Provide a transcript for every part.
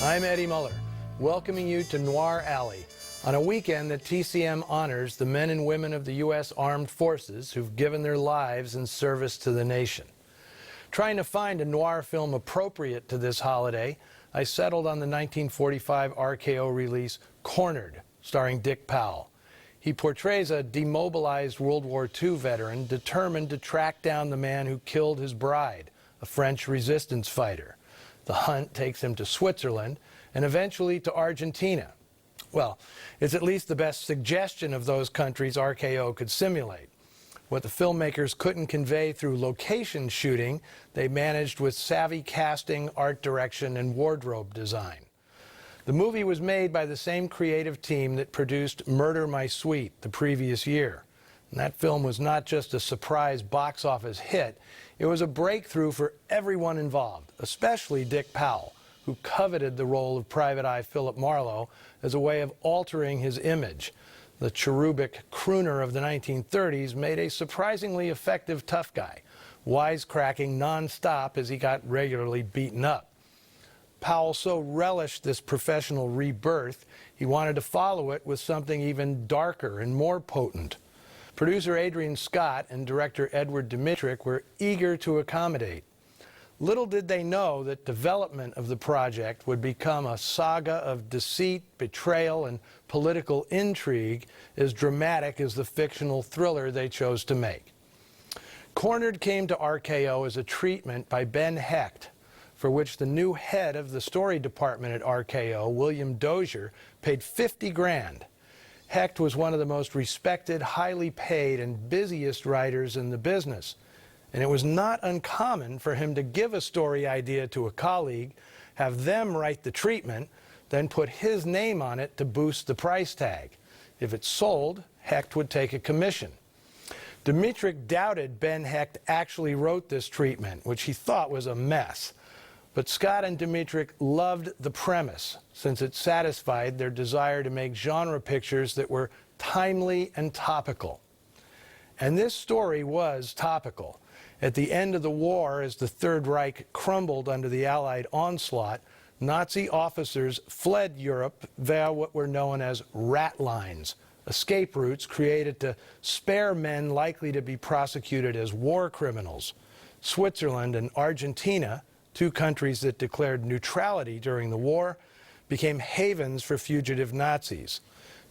I'm Eddie Muller, welcoming you to Noir Alley on a weekend that TCM honors the men and women of the U.S. Armed Forces who've given their lives in service to the nation. Trying to find a noir film appropriate to this holiday, I settled on the 1945 RKO release Cornered, starring Dick Powell. He portrays a demobilized World War II veteran determined to track down the man who killed his bride, a French resistance fighter. The hunt takes him to Switzerland and eventually to Argentina. Well, it's at least the best suggestion of those countries RKO could simulate. What the filmmakers couldn't convey through location shooting, they managed with savvy casting, art direction, and wardrobe design. The movie was made by the same creative team that produced Murder, My Sweet the previous year. And that film was not just a surprise box office hit, it was a breakthrough for everyone involved, especially Dick Powell, who coveted the role of Private Eye Philip Marlowe as a way of altering his image. The cherubic crooner of the 1930s made a surprisingly effective tough guy, wisecracking nonstop as he got regularly beaten up. Powell so relished this professional rebirth, he wanted to follow it with something even darker and more potent. Producer Adrian Scott and director Edward Dmytryk were eager to accommodate. Little did they know that development of the project would become a saga of deceit, betrayal, and political intrigue as dramatic as the fictional thriller they chose to make. Cornered came to RKO as a treatment by Ben Hecht, for which the new head of the story department at RKO, William Dozier, paid $50 grand. Hecht was one of the most respected, highly paid, and busiest writers in the business. And it was not uncommon for him to give a story idea to a colleague, have them write the treatment, then put his name on it to boost the price tag. If it sold, Hecht would take a commission. Dmytryk doubted Ben Hecht actually wrote this treatment, which he thought was a mess. But Scott and Dmytryk loved the premise, since it satisfied their desire to make genre pictures that were timely and topical. And this story was topical. At the end of the war, as the Third Reich crumbled under the Allied onslaught, Nazi officers fled Europe via what were known as rat lines, escape routes created to spare men likely to be prosecuted as war criminals. Switzerland and Argentina, two countries that declared neutrality during the war, became havens for fugitive Nazis.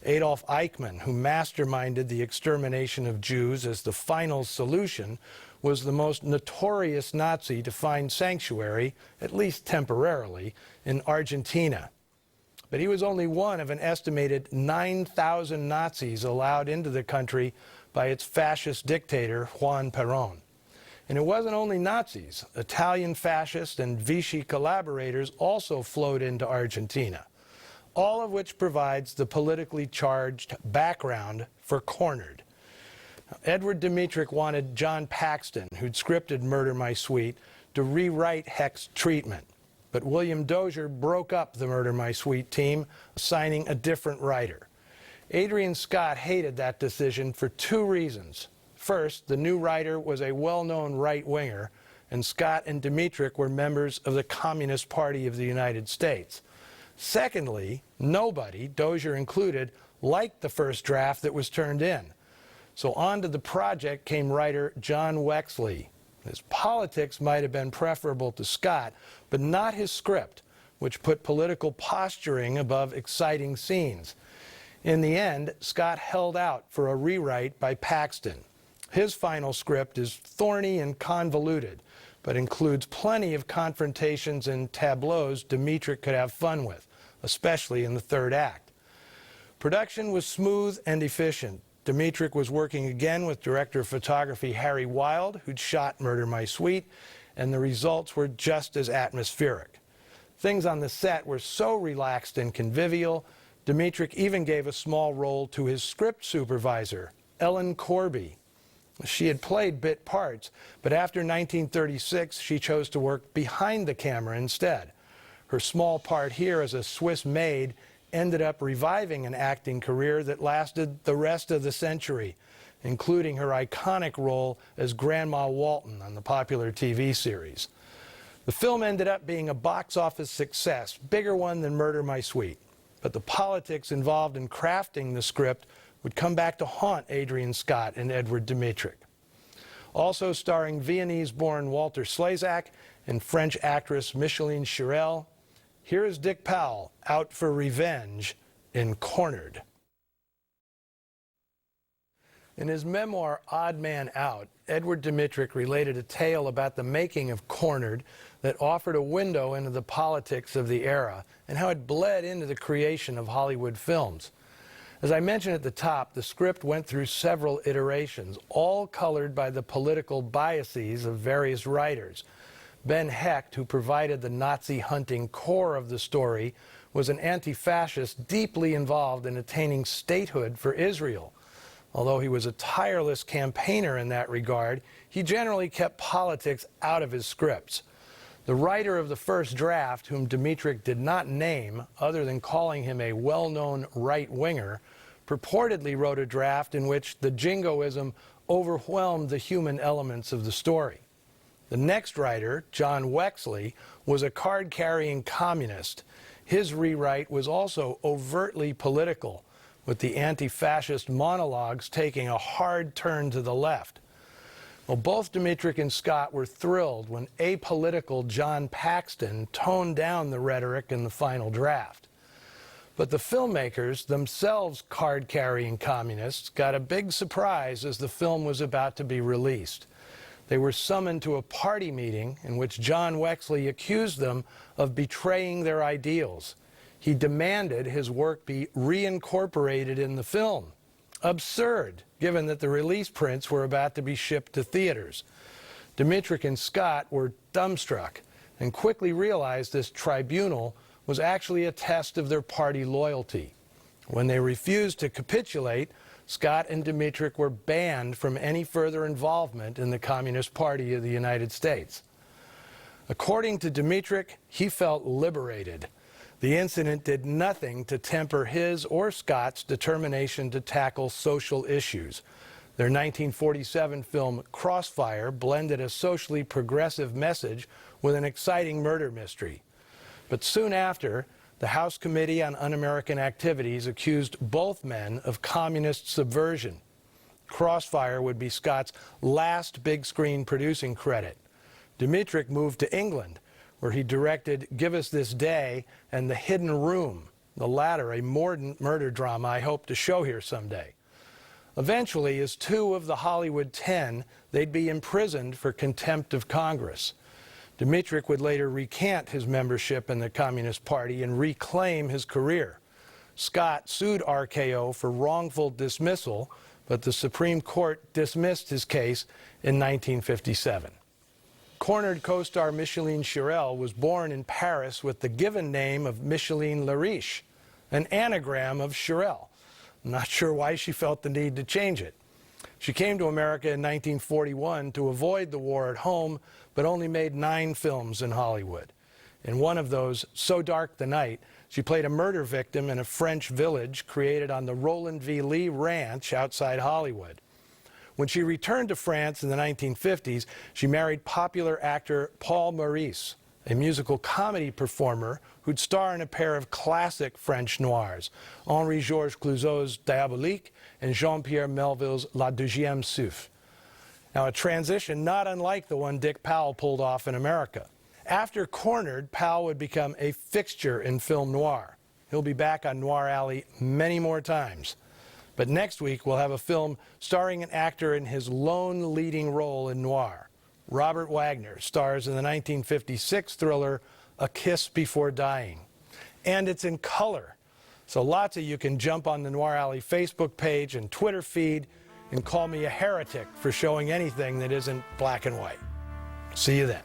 Adolf Eichmann, who masterminded the extermination of Jews as the final solution, was the most notorious Nazi to find sanctuary, at least temporarily, in Argentina. But he was only one of an estimated 9,000 Nazis allowed into the country by its fascist dictator, Juan Perón. And it wasn't only Nazis. Italian fascists and Vichy collaborators also flowed into Argentina, all of which provides the politically charged background for Cornered. Edward Dmytryk wanted John Paxton, who'd scripted Murder, My Sweet, to rewrite Hecht's treatment. But William Dozier broke up the Murder, My Sweet team, assigning a different writer. Adrian Scott hated that decision for two reasons. First, the new writer was a well-known right-winger, and Scott and Dmytryk were members of the Communist Party of the United States. Secondly, nobody, Dozier included, liked the first draft that was turned in. So onto the project came writer John Wexley. His politics might have been preferable to Scott, but not his script, which put political posturing above exciting scenes. In the end, Scott held out for a rewrite by Paxton. His final script is thorny and convoluted, but includes plenty of confrontations and tableaus Dmytryk could have fun with, especially in the third act. Production was smooth and efficient. Dmytryk was working again with director of photography Harry Wilde, who'd shot Murder, My Sweet, and the results were just as atmospheric. Things on the set were so relaxed and convivial, Dmytryk even gave a small role to his script supervisor, Ellen Corby. She had played bit parts, but after 1936, she chose to work behind the camera instead. Her small part here as a Swiss maid ended up reviving an acting career that lasted the rest of the century, including her iconic role as Grandma Walton on the popular TV series. The film ended up being a box office success, bigger one than Murder, My Sweet. But the politics involved in crafting the script would come back to haunt Adrian Scott and Edward Dmytryk. Also starring Viennese-born Walter Slezak and French actress Micheline Cherel, here is Dick Powell out for revenge in Cornered. In his memoir, Odd Man Out, Edward Dmytryk related a tale about the making of Cornered that offered a window into the politics of the era and how it bled into the creation of Hollywood films. As I mentioned at the top, the script went through several iterations, all colored by the political biases of various writers. Ben Hecht, who provided the Nazi-hunting core of the story, was an anti-fascist deeply involved in attaining statehood for Israel. Although he was a tireless campaigner in that regard, he generally kept politics out of his scripts. The writer of the first draft, whom Dmytryk did not name, other than calling him a well-known right-winger, purportedly wrote a draft in which the jingoism overwhelmed the human elements of the story. The next writer, John Wexley, was a card-carrying communist. His rewrite was also overtly political, with the anti-fascist monologues taking a hard turn to the left. Well, both Dmytryk and Scott were thrilled when apolitical John Paxton toned down the rhetoric in the final draft. But the filmmakers, themselves card-carrying communists, got a big surprise as the film was about to be released. They were summoned to a party meeting in which John Wexley accused them of betraying their ideals. He demanded his work be reincorporated in the film. Absurd, given that the release prints were about to be shipped to theaters. Dmytryk and Scott were dumbstruck and quickly realized this tribunal was actually a test of their party loyalty. When they refused to capitulate, Scott and Dmytryk were banned from any further involvement in the Communist Party of the United States. According to Dmytryk, he felt liberated. The incident did nothing to temper his or Scott's determination to tackle social issues. Their 1947 film Crossfire blended a socially progressive message with an exciting murder mystery. But soon after, the House Committee on Un-American Activities accused both men of communist subversion. Crossfire would be Scott's last big-screen producing credit. Dmytryk moved to England, where he directed Give Us This Day and The Hidden Room, the latter a mordant murder drama I hope to show here someday. Eventually, as two of the Hollywood 10, they'd be imprisoned for contempt of Congress. Dmytryk would later recant his membership in the Communist Party and reclaim his career. Scott sued RKO for wrongful dismissal, but the Supreme Court dismissed his case in 1957. Cornered co-star Micheline Cherel was born in Paris with the given name of Micheline Lariche, an anagram of Cherel. I'm not sure why she felt the need to change it. She came to America in 1941 to avoid the war at home, but only made 9 films in Hollywood. In one of those, So Dark the Night, she played a murder victim in a French village created on the Roland V. Lee Ranch outside Hollywood. When she returned to France in the 1950s, she married popular actor Paul Maurice, a musical comedy performer who'd star in a pair of classic French noirs, Henri-Georges Clouzot's Diabolique and Jean-Pierre Melville's La Deuxième Souffle. Now, a transition not unlike the one Dick Powell pulled off in America. After Cornered, Powell would become a fixture in film noir. He'll be back on Noir Alley many more times. But next week, we'll have a film starring an actor in his lone leading role in noir. Robert Wagner stars in the 1956 thriller A Kiss Before Dying. And it's in color. So lots of you can jump on the Noir Alley Facebook page and Twitter feed and call me a heretic for showing anything that isn't black and white. See you then.